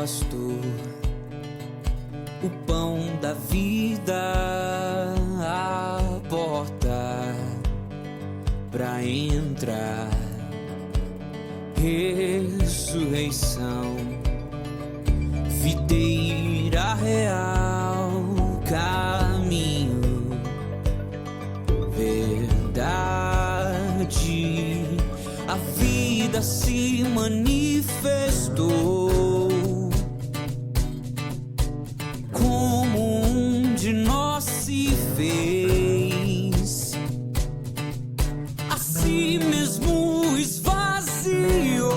pastor, o pão da vida, a porta pra entrar, ressurreição, videira real, caminho, verdade. A vida se manifestou como um de nós se fez, a si mesmo esvaziou,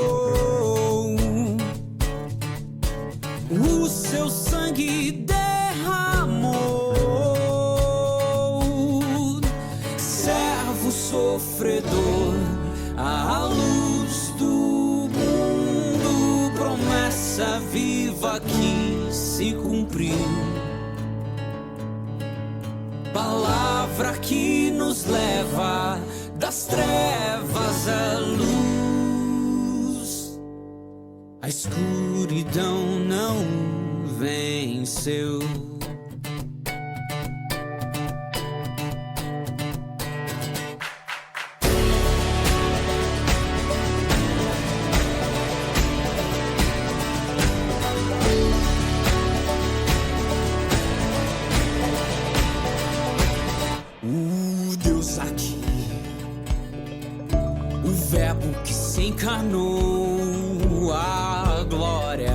o seu sangue derramou, servo sofredor, a luz do mundo, promessa viva que se cumpriu, palavra que nos leva das trevas à luz. A escuridão não venceu. Deus aqui, o verbo que se encarnou, a glória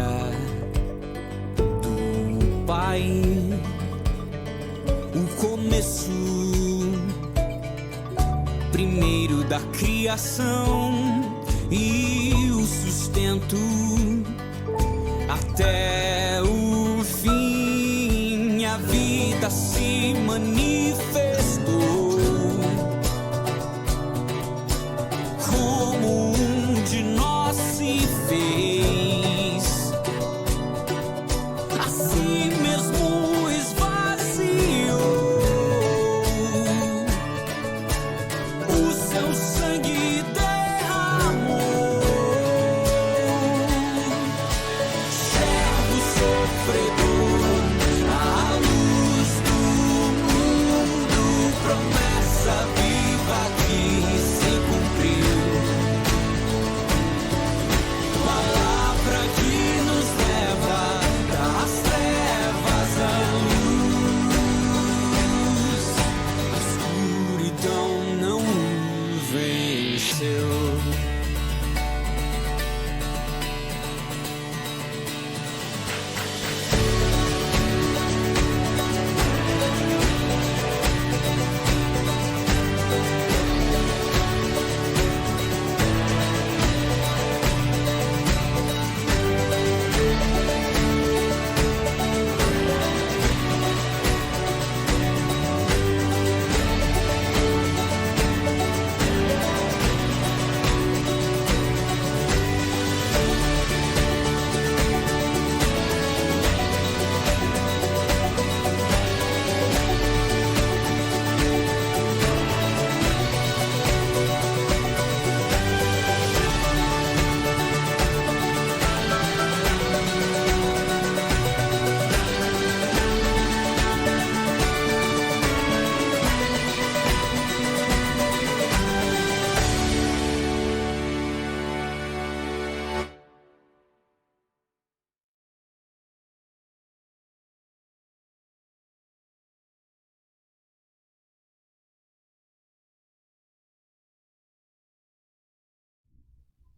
do Pai, o começo primeiro da criação e o sustento até o fim. A vida se manifestou como um de nós se fez, a si mesmo esvaziou, o seu sangue derramou, servo sofredor, a luz do mundo, promessa viva que se cumpriu, palavra que nos leva das trevas à luz. A escuridão não venceu.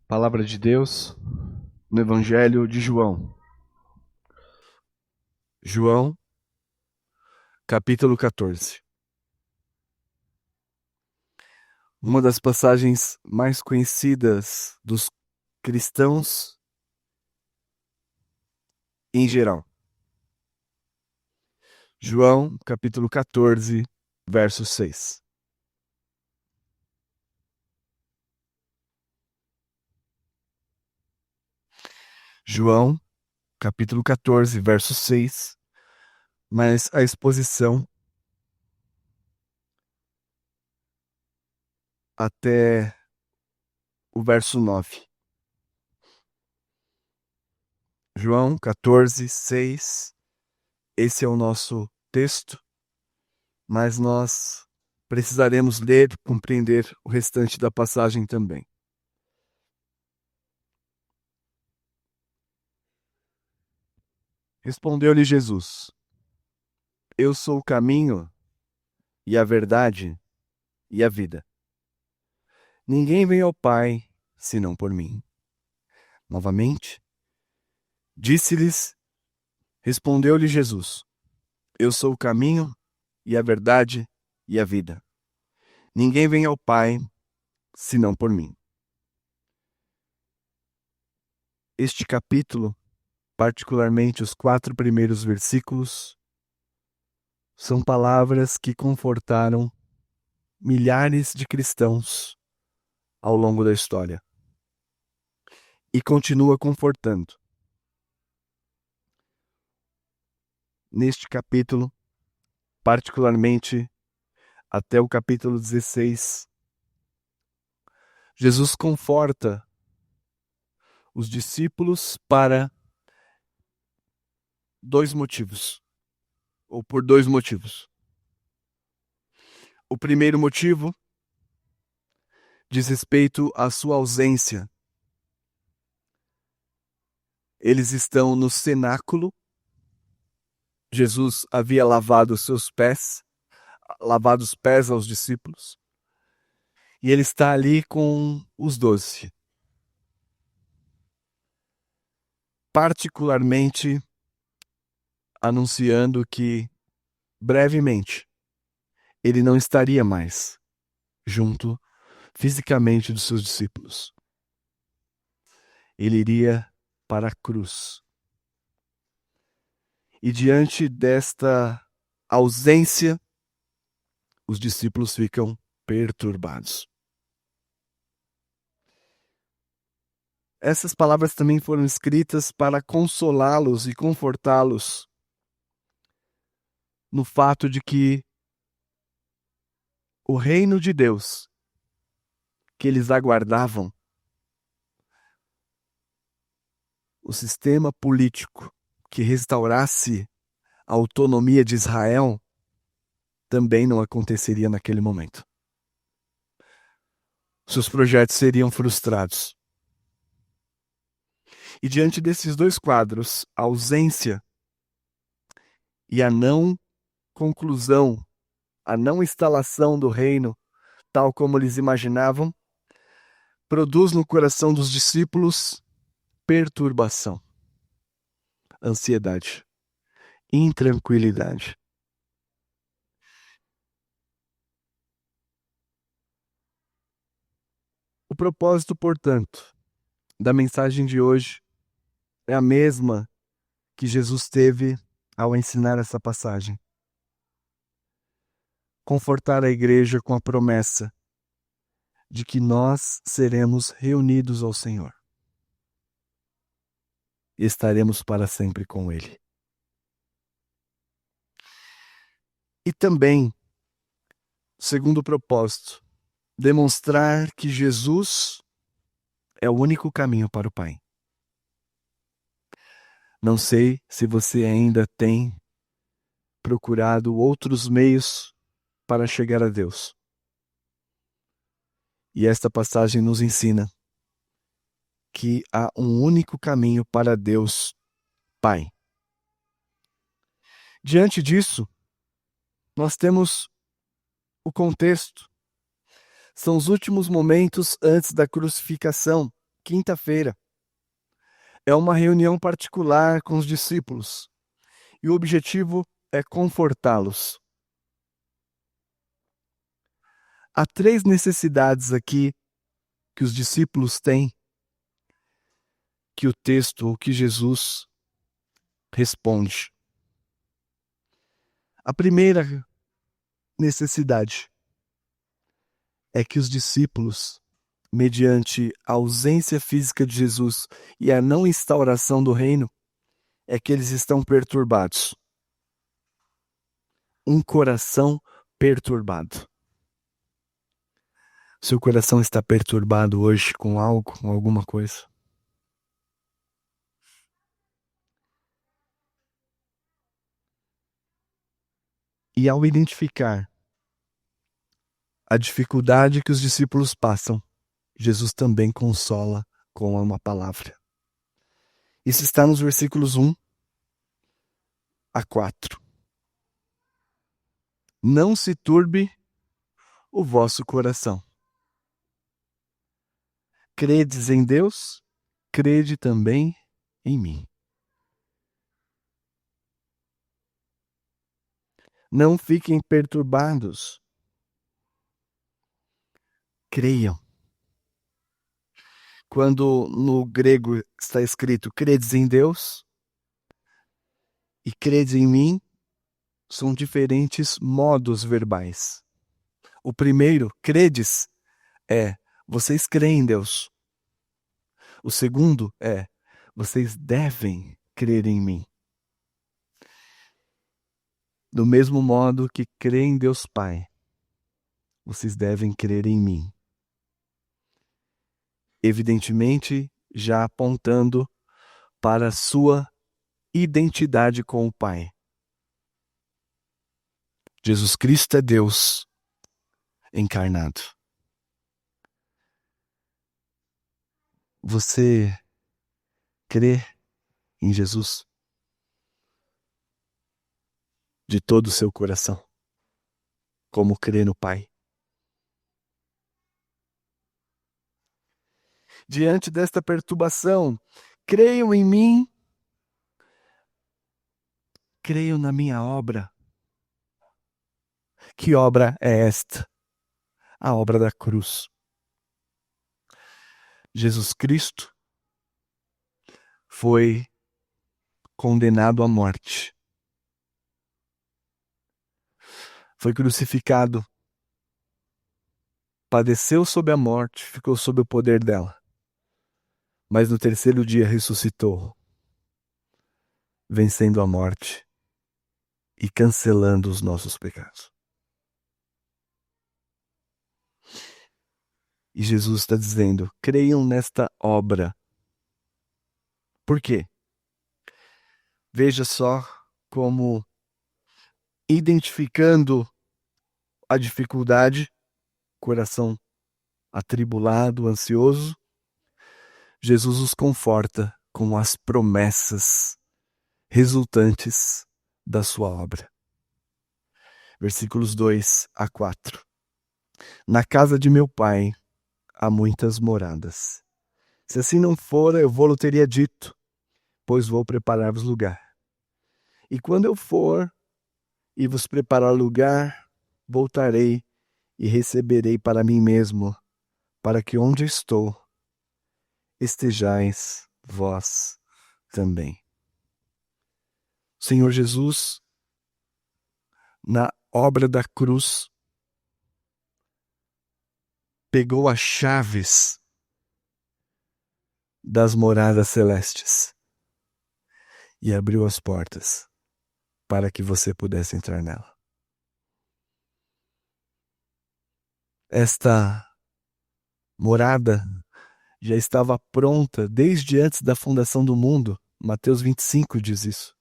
Palavra de Deus no Evangelho de João. João, capítulo 14. Uma das passagens mais conhecidas dos cristãos em geral. João, capítulo 14, verso 6. João, capítulo 14, verso 6, mas a exposição até o verso 9. João 14, 6. Esse é o nosso texto, mas nós precisaremos ler e compreender o restante da passagem também. Respondeu-lhe Jesus: Eu sou o caminho e a verdade e a vida. Ninguém vem ao Pai senão por mim. Novamente, respondeu-lhe Jesus: Eu sou o caminho e a verdade e a vida. Ninguém vem ao Pai senão por mim. Este capítulo, particularmente os 4 primeiros versículos, são palavras que confortaram milhares de cristãos ao longo da história. E continua confortando. Neste capítulo, particularmente até o capítulo 16, Jesus conforta os discípulos para 2 motivos, ou por 2 motivos. O primeiro motivo diz respeito à sua ausência. Eles estão no cenáculo. Jesus havia lavado os pés aos discípulos. E ele está ali com os 12. Particularmente anunciando que, brevemente, ele não estaria mais junto fisicamente dos seus discípulos. Ele iria para a cruz. E diante desta ausência, os discípulos ficam perturbados. Essas palavras também foram escritas para consolá-los e confortá-los no fato de que o reino de Deus que eles aguardavam, o sistema político que restaurasse a autonomia de Israel, também não aconteceria naquele momento. Seus projetos seriam frustrados. E diante desses 2 quadros, a ausência e a não conclusão, a não instalação do reino, tal como eles imaginavam, produz no coração dos discípulos perturbação, ansiedade, intranquilidade. O propósito, portanto, da mensagem de hoje é a mesma que Jesus teve ao ensinar essa passagem. Confortar a igreja com a promessa de que nós seremos reunidos ao Senhor e estaremos para sempre com Ele. E também, segundo propósito, demonstrar que Jesus é o único caminho para o Pai. Não sei se você ainda tem procurado outros meios para chegar a Deus. E esta passagem nos ensina que há um único caminho para Deus, Pai. Diante disso, nós temos o contexto. São os últimos momentos antes da crucificação, quinta-feira. É uma reunião particular com os discípulos. E o objetivo é confortá-los. Há 3 necessidades aqui que os discípulos têm, que o texto ou que Jesus responde. A primeira necessidade é que os discípulos, mediante a ausência física de Jesus e a não instauração do reino, é que eles estão perturbados. Um coração perturbado. Seu coração está perturbado hoje com algo, com alguma coisa? E ao identificar a dificuldade que os discípulos passam, Jesus também consola com uma palavra. Isso está nos versículos 1 a 4. Não se turbe o vosso coração. Credes em Deus, crede também em mim. Não fiquem perturbados. Creiam. Quando no grego está escrito credes em Deus e credes em mim, são diferentes modos verbais. O primeiro, credes, é vocês creem em Deus. O segundo é vocês devem crer em mim. Do mesmo modo que creem em Deus Pai, vocês devem crer em mim. Evidentemente, já apontando para a sua identidade com o Pai. Jesus Cristo é Deus encarnado. Você crê em Jesus de todo o seu coração, como crê no Pai? Diante desta perturbação, creiam em mim, creiam na minha obra. Que obra é esta? A obra da cruz. Jesus Cristo foi condenado à morte. Foi crucificado. Padeceu sob a morte, ficou sob o poder dela. Mas no terceiro dia ressuscitou, vencendo a morte e cancelando os nossos pecados. E Jesus está dizendo, creiam nesta obra. Por quê? Veja só como, identificando a dificuldade, coração atribulado, ansioso, Jesus os conforta com as promessas resultantes da sua obra. Versículos 2 a 4. Na casa de meu Pai há muitas moradas. Se assim não fora, eu vou-lo teria dito, pois vou preparar-vos lugar. E quando eu for e vos preparar lugar, voltarei e receberei para mim mesmo, para que onde estou, estejais vós também. O Senhor Jesus, na obra da cruz, pegou as chaves das moradas celestes e abriu as portas para que você pudesse entrar nela. Esta morada já estava pronta desde antes da fundação do mundo. Mateus 25 diz isso.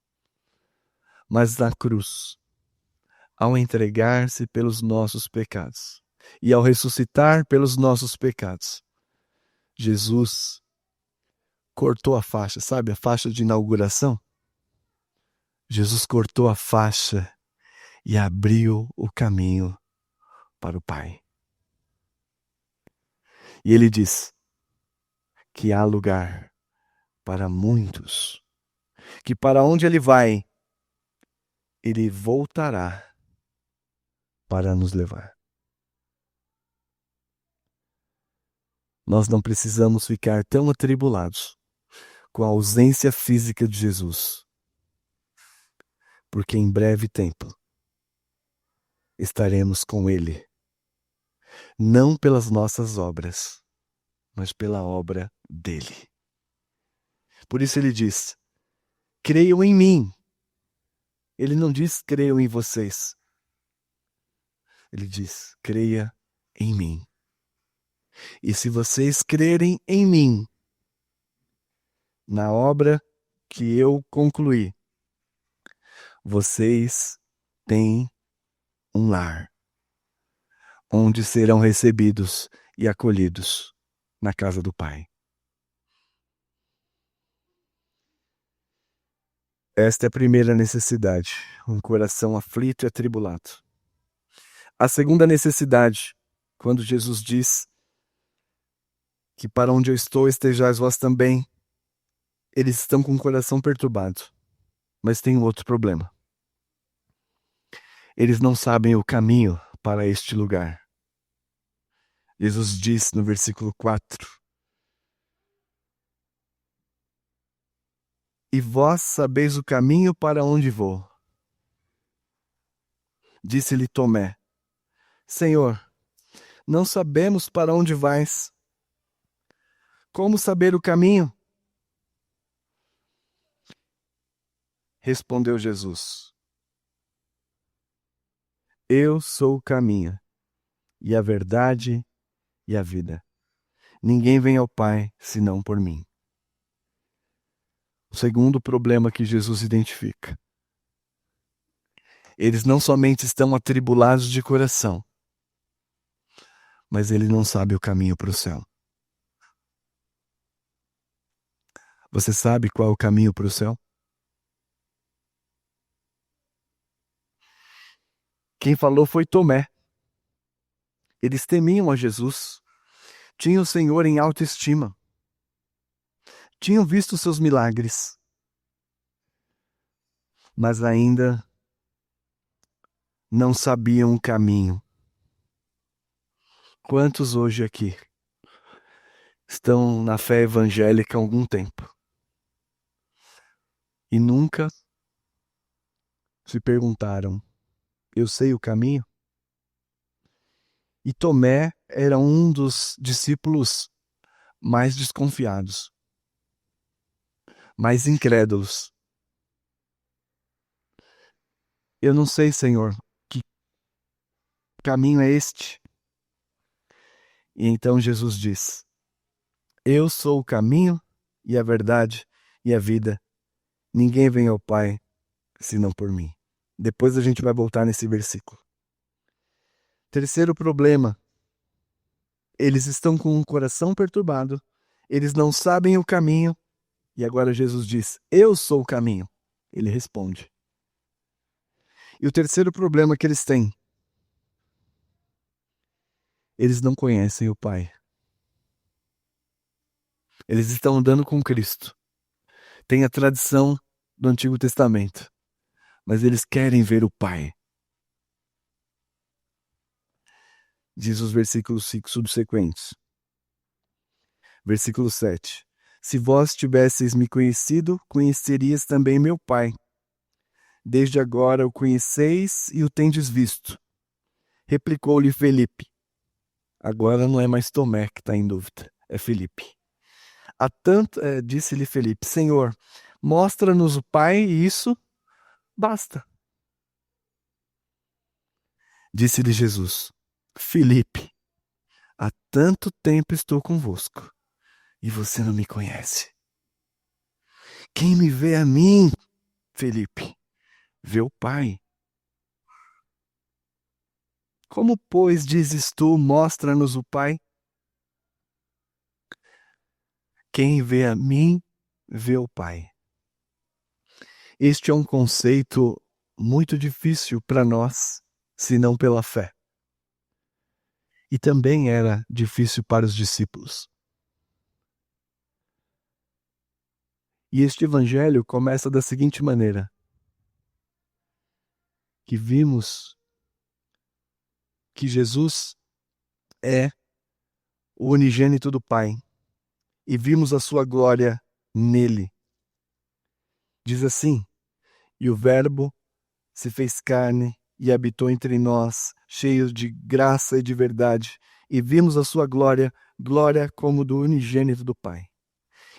Mas na cruz, ao entregar-se pelos nossos pecados e ao ressuscitar pelos nossos pecados, Jesus cortou a faixa, sabe a faixa de inauguração? Jesus cortou a faixa e abriu o caminho para o Pai. E ele diz que há lugar para muitos, que para onde ele vai, ele voltará para nos levar. Nós não precisamos ficar tão atribulados com a ausência física de Jesus, porque em breve tempo estaremos com Ele, não pelas nossas obras, mas pela obra dele. Por isso ele diz, creiam em mim. Ele não diz, creiam em vocês. Ele diz, creia em mim. E se vocês crerem em mim, na obra que eu concluí, vocês têm um lar, onde serão recebidos e acolhidos na casa do Pai. Esta é a primeira necessidade, um coração aflito e atribulado. A segunda necessidade, quando Jesus diz que para onde eu estou estejais vós também, eles estão com o coração perturbado. Mas tem um outro problema. Eles não sabem o caminho para este lugar. Jesus diz no versículo 4: E vós sabeis o caminho para onde vou. Disse-lhe Tomé: Senhor, não sabemos para onde vais. Como saber o caminho? Respondeu Jesus: Eu sou o caminho, e a verdade e a vida. Ninguém vem ao Pai senão por mim. O segundo problema que Jesus identifica. Eles não somente estão atribulados de coração, mas ele não sabe o caminho para o céu. Você sabe qual é o caminho para o céu? Quem falou foi Tomé. Eles temiam a Jesus, tinham o Senhor em alta estima, tinham visto seus milagres, mas ainda não sabiam o caminho. Quantos hoje aqui estão na fé evangélica há algum tempo e nunca se perguntaram: eu sei o caminho? E Tomé era um dos discípulos mais desconfiados, mais incrédulos. Eu não sei, Senhor, que caminho é este? E então Jesus diz: Eu sou o caminho e a verdade e a vida. Ninguém vem ao Pai senão por mim. Depois a gente vai voltar nesse versículo. Terceiro problema. Eles estão com o coração perturbado. Eles não sabem o caminho. E agora Jesus diz: Eu sou o caminho. Ele responde. E o terceiro problema que eles têm. Eles não conhecem o Pai. Eles estão andando com Cristo. Tem a tradição do Antigo Testamento. Mas eles querem ver o Pai. Diz os versículos subsequentes. Versículo 7. Se vós tivesseis me conhecido, conhecerias também meu Pai. Desde agora o conheceis e o tendes visto. Replicou-lhe Felipe. Agora não é mais Tomé que está em dúvida, é Felipe. Disse-lhe Felipe: Senhor, mostra-nos o Pai e isso basta. Disse-lhe Jesus: Felipe, há tanto tempo estou convosco e você não me conhece. Quem me vê a mim, Felipe, vê o Pai. Como, pois, dizes tu, mostra-nos o Pai? Quem vê a mim, vê o Pai. Este é um conceito muito difícil para nós, se não pela fé. E também era difícil para os discípulos. E este evangelho começa da seguinte maneira: que vimos que Jesus é o unigênito do Pai e vimos a sua glória nele. Diz assim: e o Verbo se fez carne e habitou entre nós, cheio de graça e de verdade, e vimos a sua glória, glória como do unigênito do Pai.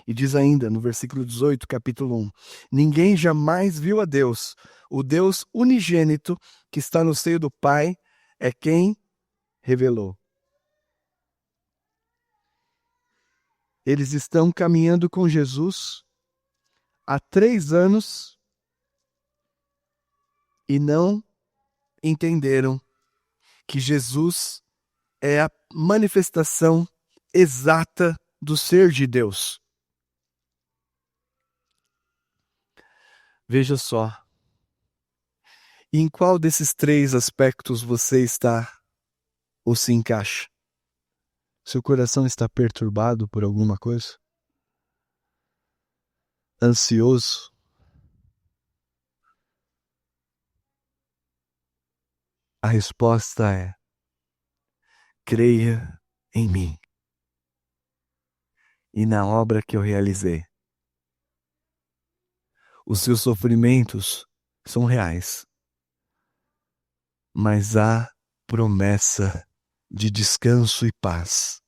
E diz ainda no versículo 18, capítulo 1, ninguém jamais viu a Deus. O Deus unigênito que está no seio do Pai é quem revelou. Eles estão caminhando com Jesus há 3 anos e não entenderam que Jesus é a manifestação exata do ser de Deus. Veja só, em qual desses 3 aspectos você está ou se encaixa? Seu coração está perturbado por alguma coisa? Ansioso? A resposta é: creia em mim e na obra que eu realizei. Os seus sofrimentos são reais, mas há promessa de descanso e paz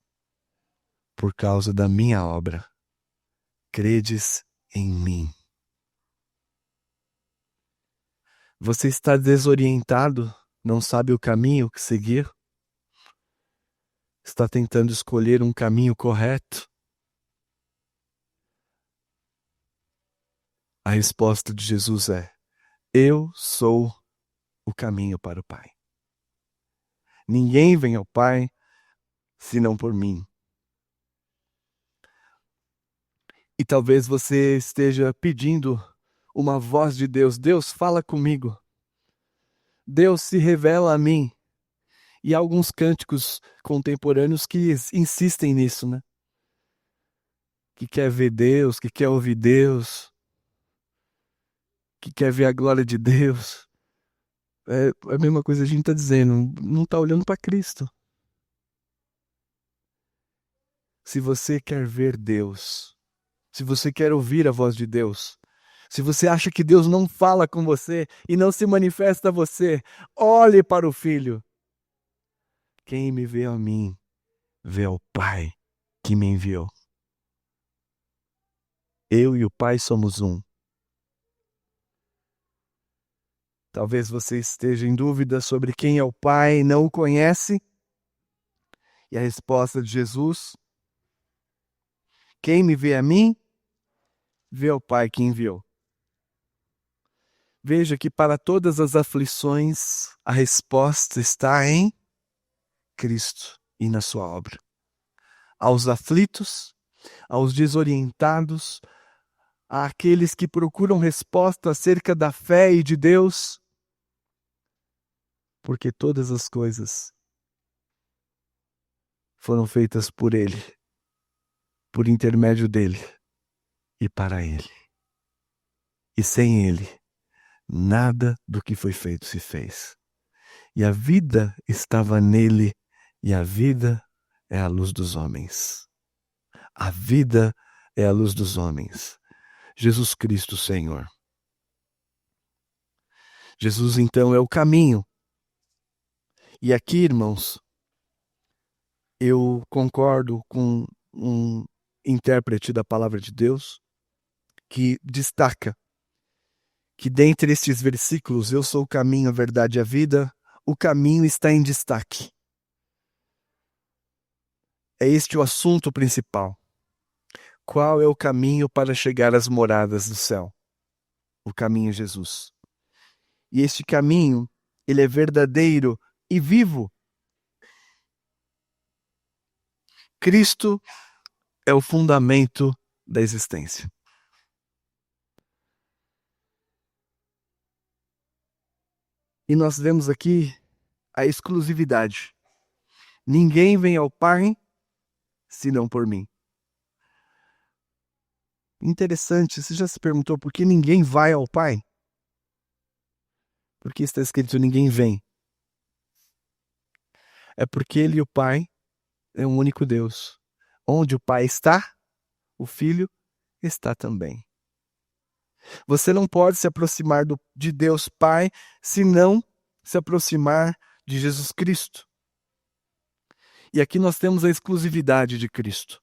por causa da minha obra. Credes em mim. Você está desorientado, não sabe o caminho que seguir? Está tentando escolher um caminho correto? A resposta de Jesus é: eu sou o caminho para o Pai. Ninguém vem ao Pai senão por mim. E talvez você esteja pedindo uma voz de Deus. Deus, fala comigo. Deus, se revela a mim. E há alguns cânticos contemporâneos que insistem nisso, né? Que quer ver Deus, que quer ouvir Deus, que quer ver a glória de Deus. É a mesma coisa que a gente está dizendo, não está olhando para Cristo. Se você quer ver Deus, se você quer ouvir a voz de Deus, se você acha que Deus não fala com você e não se manifesta a você, olhe para o Filho. Quem me vê a mim, vê ao Pai que me enviou. Eu e o Pai somos um. Talvez você esteja em dúvida sobre quem é o Pai, não o conhece. E a resposta de Jesus: quem me vê a mim, vê ao Pai que enviou. Veja que para todas as aflições, a resposta está em Cristo e na sua obra. Aos aflitos, aos desorientados, àqueles que procuram resposta acerca da fé e de Deus, porque todas as coisas foram feitas por Ele, por intermédio dEle e para Ele. E sem Ele, nada do que foi feito se fez. E a vida estava nele, e a vida é a luz dos homens. A vida é a luz dos homens. Jesus Cristo, Senhor. Jesus, então, é o caminho. E aqui, irmãos, eu concordo com um intérprete da palavra de Deus que destaca que dentre estes versículos, eu sou o caminho, a verdade e a vida, o caminho está em destaque. É este o assunto principal. Qual é o caminho para chegar às moradas do céu? O caminho é Jesus. E este caminho, ele é verdadeiro e vivo. Cristo é o fundamento da existência. E nós vemos aqui a exclusividade. Ninguém vem ao Pai senão por mim. Interessante, você já se perguntou por que ninguém vai ao Pai? Porque está escrito ninguém vem. É porque Ele e o Pai é um único Deus. Onde o Pai está, o Filho está também. Você não pode se aproximar de Deus Pai se não se aproximar de Jesus Cristo. E aqui nós temos a exclusividade de Cristo.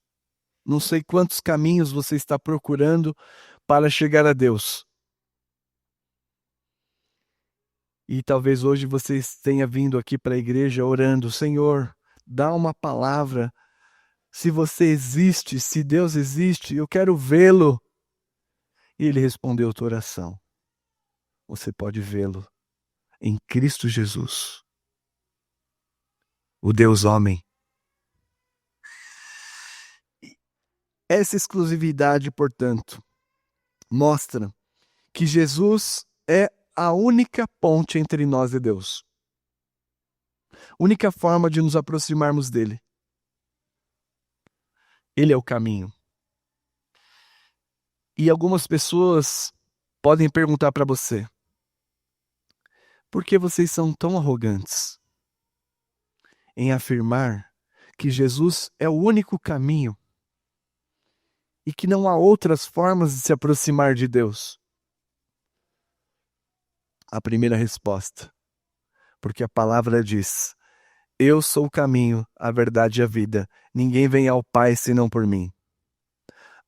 Não sei quantos caminhos você está procurando para chegar a Deus. E talvez hoje você tenha vindo aqui para a igreja orando: Senhor, dá uma palavra. Se você existe, se Deus existe, eu quero vê-lo. E Ele respondeu a tua oração. Você pode vê-lo em Cristo Jesus. o Deus homem. Essa exclusividade, portanto, mostra que Jesus é a única ponte entre nós e Deus. Única forma de nos aproximarmos dele. Ele é o caminho. E algumas pessoas podem perguntar para você: por que vocês são tão arrogantes em afirmar que Jesus é o único caminho e que não há outras formas de se aproximar de Deus? A primeira resposta: porque a palavra diz: eu sou o caminho, a verdade e a vida. Ninguém vem ao Pai senão por mim.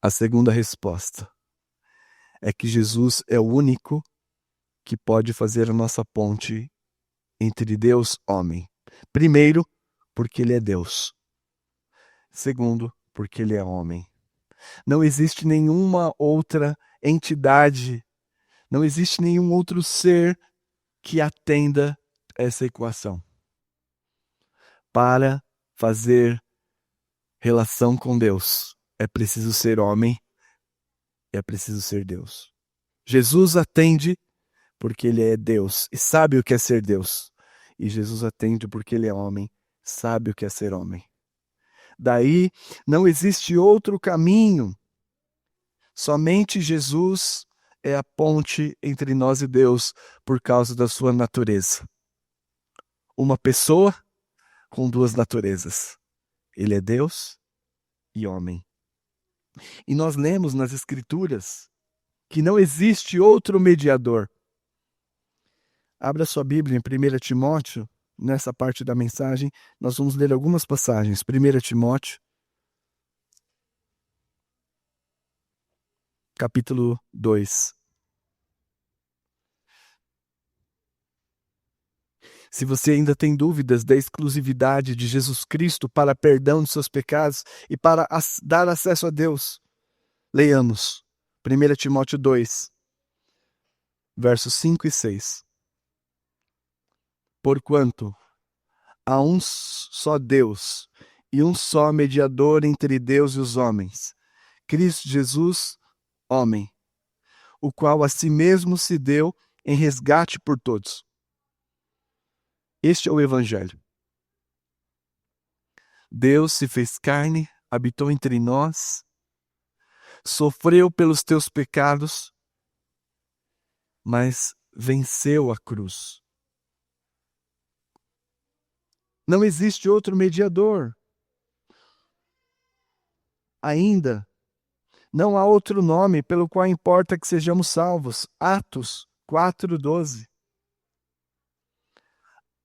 A segunda resposta é que Jesus é o único que pode fazer a nossa ponte entre Deus e homem. Primeiro, porque ele é Deus. Segundo, porque ele é homem. Não existe nenhuma outra entidade, não existe nenhum outro ser que atenda essa equação. Para fazer relação com Deus, é preciso ser homem, é preciso ser Deus. Jesus atende porque ele é Deus e sabe o que é ser Deus. E Jesus atende porque ele é homem, sabe o que é ser homem. Daí não existe outro caminho. Somente Jesus é a ponte entre nós e Deus por causa da sua natureza. Uma pessoa com duas naturezas. Ele é Deus e homem. E nós lemos nas Escrituras que não existe outro mediador. Abra sua Bíblia em 1 Timóteo, nessa parte da mensagem, nós vamos ler algumas passagens. 1 Timóteo, capítulo 2. Se você ainda tem dúvidas da exclusividade de Jesus Cristo para perdão de seus pecados e para dar acesso a Deus, leiamos 1 Timóteo 2, versos 5 e 6. Porquanto há um só Deus e um só mediador entre Deus e os homens, Cristo Jesus, homem, o qual a si mesmo se deu em resgate por todos. Este é o Evangelho. Deus se fez carne, habitou entre nós, sofreu pelos teus pecados, mas venceu a cruz. Não existe outro mediador. Ainda, não há outro nome pelo qual importa que sejamos salvos. Atos 4:12.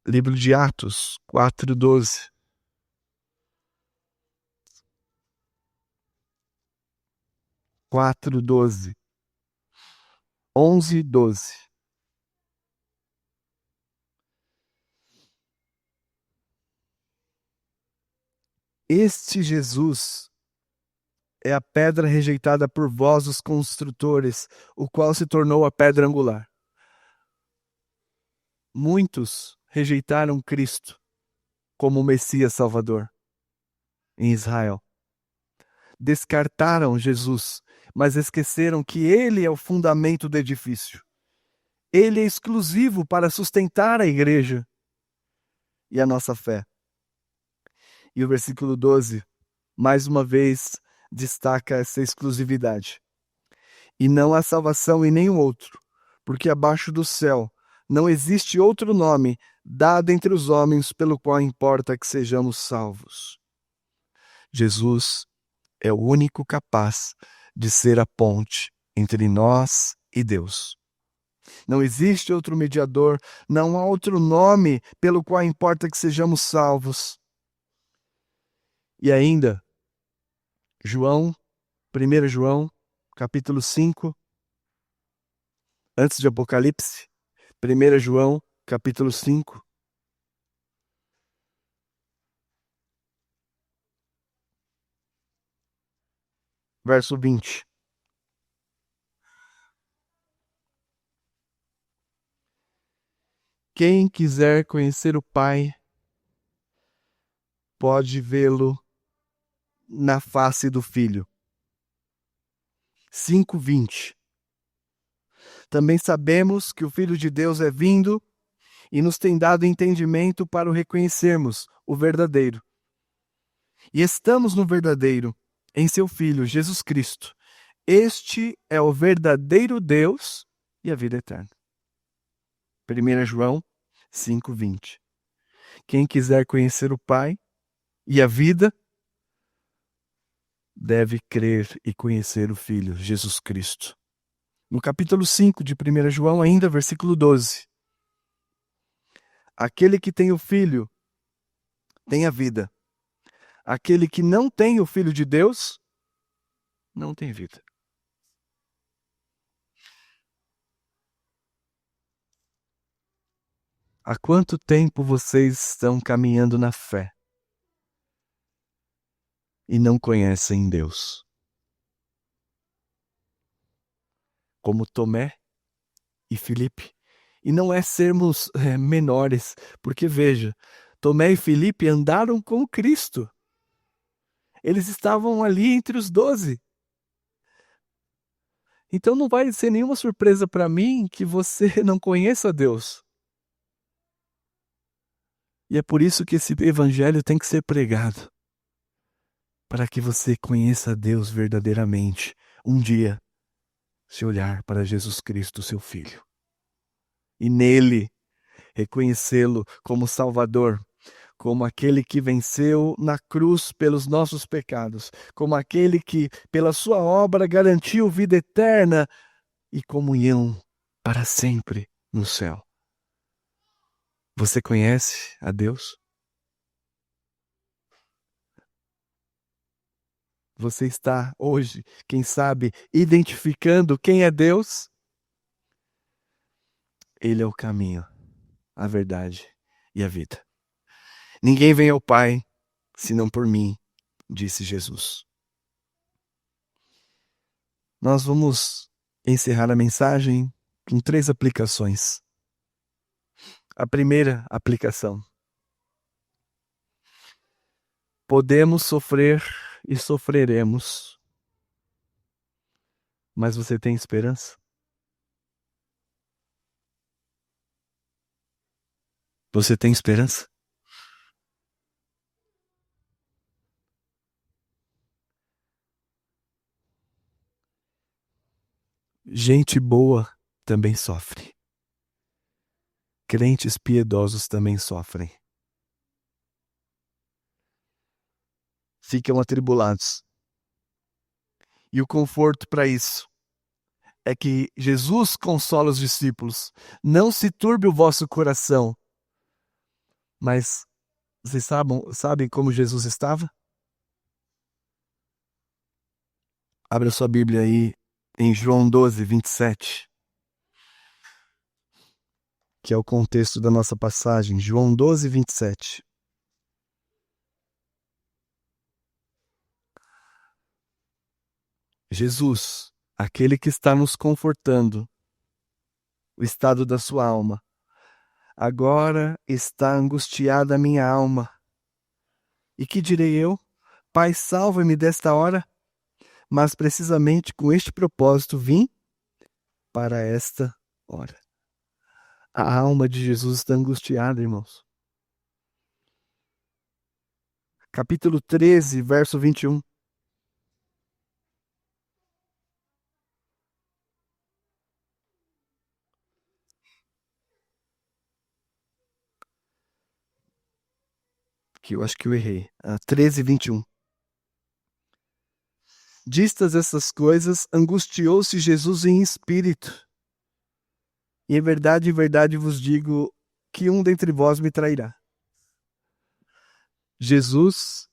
Livro de Atos 4:12. 4:12. 11:12. Este Jesus é a pedra rejeitada por vós, os construtores, o qual se tornou a pedra angular. Muitos rejeitaram Cristo como o Messias Salvador em Israel. Descartaram Jesus, mas esqueceram que ele é o fundamento do edifício. Ele é exclusivo para sustentar a igreja e a nossa fé. E o versículo 12, mais uma vez, destaca essa exclusividade. E não há salvação em nenhum outro, porque abaixo do céu não existe outro nome dado entre os homens pelo qual importa que sejamos salvos. Jesus é o único capaz de ser a ponte entre nós e Deus. Não existe outro mediador, não há outro nome pelo qual importa que sejamos salvos. E ainda, 1 João, capítulo 5, antes de Apocalipse, 1 João, capítulo 5, verso 20. Quem quiser conhecer o Pai, pode vê-lo na face do Filho. 5:20. Também sabemos que o Filho de Deus é vindo e nos tem dado entendimento para o reconhecermos, o verdadeiro. E estamos no verdadeiro, em seu Filho, Jesus Cristo. Este é o verdadeiro Deus e a vida eterna. 1 João 5:20. Quem quiser conhecer o Pai e a vida, deve crer e conhecer o Filho, Jesus Cristo. No capítulo 5 de 1 João, ainda, versículo 12. Aquele que tem o Filho tem a vida. Aquele que não tem o Filho de Deus não tem vida. Há quanto tempo vocês estão caminhando na fé e não conhecem Deus? Como Tomé e Filipe. E não é sermos menores, porque veja, Tomé e Filipe andaram com Cristo. Eles estavam ali entre os 12. Então não vai ser nenhuma surpresa para mim que você não conheça Deus. E é por isso que esse evangelho tem que ser pregado. Para que você conheça Deus verdadeiramente. Um dia, se olhar para Jesus Cristo, seu Filho. E nele, reconhecê-lo como Salvador, como aquele que venceu na cruz pelos nossos pecados, como aquele que, pela sua obra, garantiu vida eterna e comunhão para sempre no céu. Você conhece a Deus? Você está hoje, quem sabe, identificando quem é Deus? Ele é o caminho, a verdade e a vida. Ninguém vem ao Pai senão por mim, disse Jesus. Nós vamos encerrar a mensagem com 3 aplicações. A primeira aplicação. Podemos sofrer e sofreremos, mas você tem esperança? Você tem esperança? Gente boa também sofre. Crentes piedosos também sofrem. Ficam atribulados. E o conforto para isso é que Jesus consola os discípulos. Não se turbe o vosso coração. Mas vocês sabem como Jesus estava? Abra sua Bíblia aí em João 12:27. Que é o contexto da nossa passagem. João 12:27. Jesus, aquele que está nos confortando, o estado da sua alma. Agora está angustiada a minha alma. E que direi eu? Pai, salva-me desta hora. Mas precisamente com este propósito vim para esta hora. A alma de Jesus está angustiada, irmãos. Capítulo 13, verso 21. Que eu acho que eu errei. 13:21. Distas essas coisas, angustiou-se Jesus em espírito. E em verdade vos digo que um dentre vós me trairá. Jesus,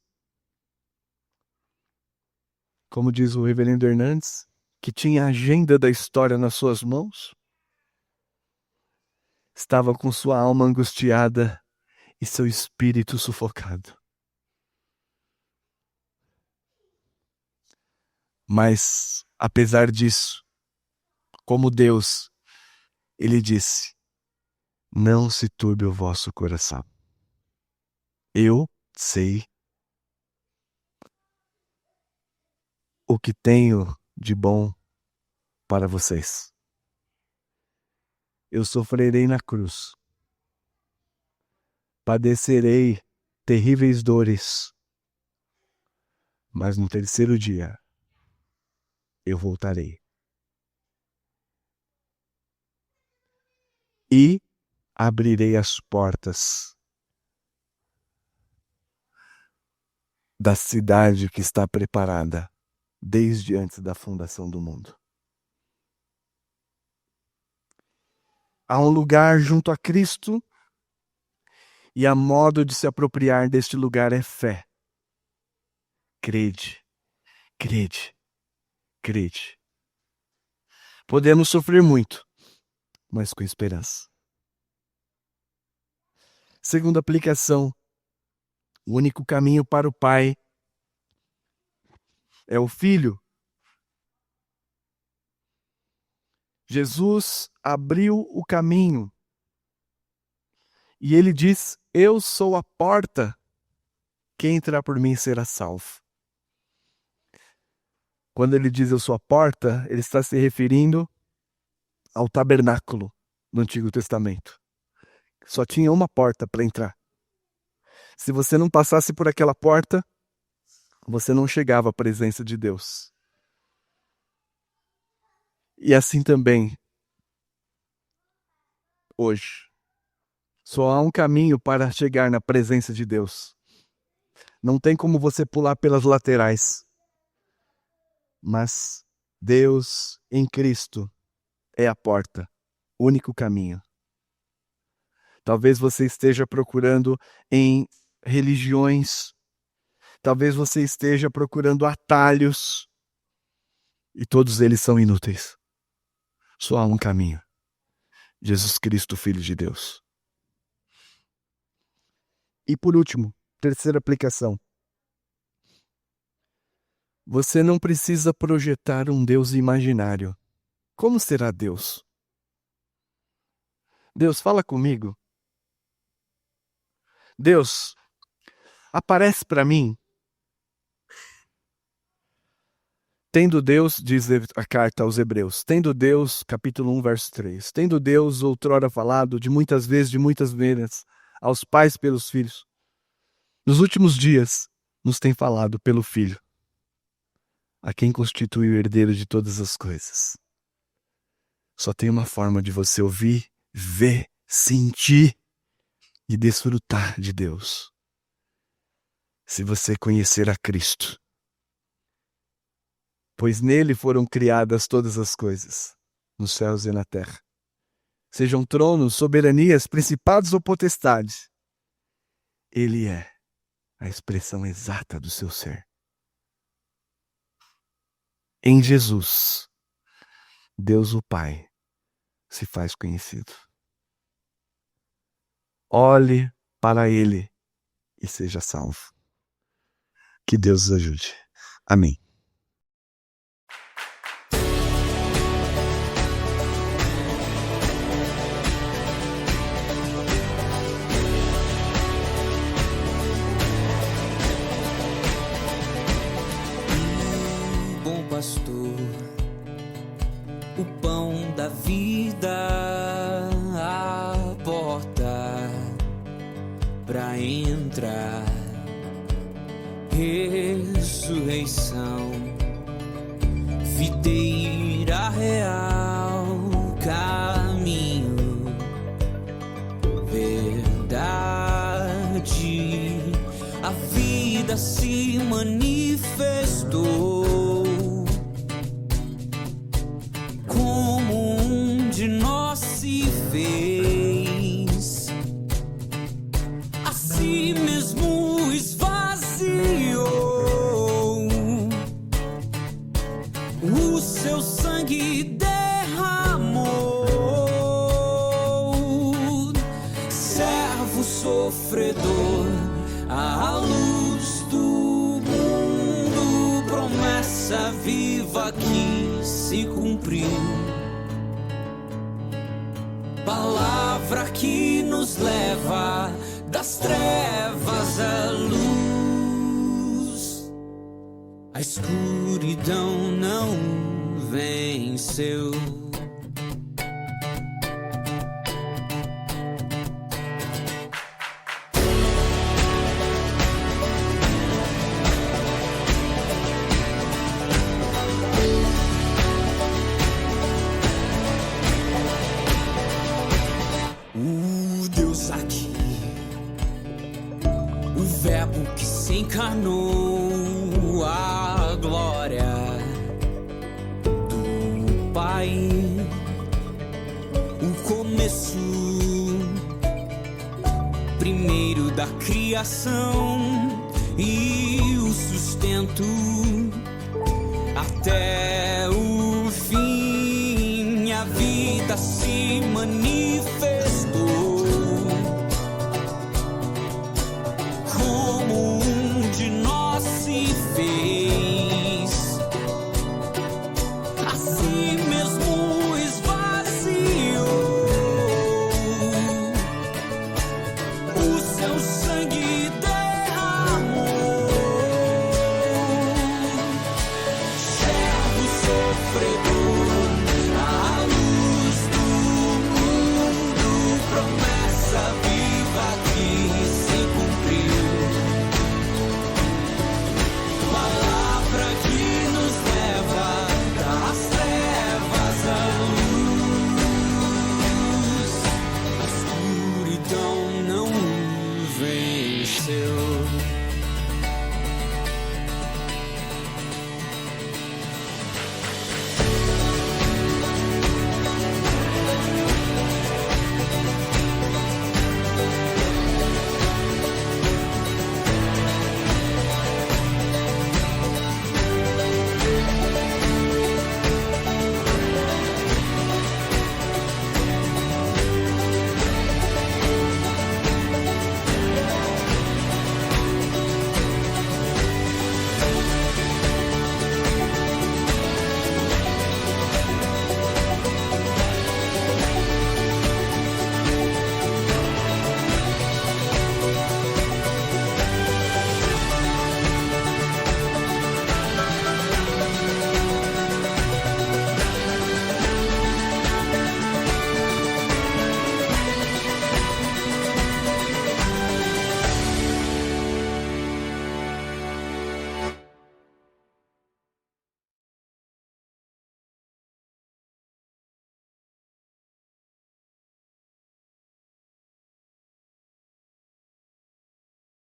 como diz o reverendo Hernandes, que tinha a agenda da história nas suas mãos, estava com sua alma angustiada e seu espírito sufocado. Mas, apesar disso, como Deus, ele disse: não se turbe o vosso coração. Eu sei o que tenho de bom para vocês. Eu sofrerei na cruz, padecerei terríveis dores, mas no terceiro dia eu voltarei. E abrirei as portas da cidade que está preparada desde antes da fundação do mundo. Há um lugar junto a Cristo e a modo de se apropriar deste lugar é fé. Crede, crede, crede. Podemos sofrer muito, mas com esperança. Segunda aplicação, o único caminho para o Pai é o Filho. Jesus abriu o caminho e ele diz: eu sou a porta, quem entrar por mim será salvo. Quando ele diz eu sou a porta, ele está se referindo ao tabernáculo no Antigo Testamento. Só tinha uma porta para entrar. Se você não passasse por aquela porta, você não chegava à presença de Deus. E assim também, hoje, só há um caminho para chegar na presença de Deus. Não tem como você pular pelas laterais. Mas Deus em Cristo é a porta, o único caminho. Talvez você esteja procurando em religiões, talvez você esteja procurando atalhos, e todos eles são inúteis. Só há um caminho: Jesus Cristo, Filho de Deus. E por último, terceira aplicação. Você não precisa projetar um Deus imaginário. Como será Deus? Deus, fala comigo. Deus, aparece para mim. Tendo Deus, diz a carta aos Hebreus, tendo Deus, capítulo 1, verso 3, tendo Deus outrora falado de muitas vezes, aos pais pelos filhos, nos últimos dias nos tem falado pelo Filho, a quem constitui o herdeiro de todas as coisas. Só tem uma forma de você ouvir, ver, sentir e desfrutar de Deus: se você conhecer a Cristo. Pois nele foram criadas todas as coisas, nos céus e na terra. Sejam tronos, soberanias, principados ou potestades. Ele é a expressão exata do seu ser. Em Jesus, Deus o Pai se faz conhecido. Olhe para Ele e seja salvo. Que Deus os ajude. Amém. Bom pastor, o pão da vida, a porta pra entrar, ressurreição, videira real, caminho, verdade, a vida se manifestou. De nós se fez, a si mesmo esvaziou, o seu sangue derramou, servo sofredor, a luz do mundo, promessa viva que se cumpriu. Palavra que nos leva das trevas à luz. escuridão não venceu. O Deus aqui, o Verbo que se encarnou, a glória do Pai, o começo primeiro da criação e o sustento até o fim. A vida se manifestou como um de nós se fez, assim mesmo esvaziou o seu sangue derramou. Servo sofredor,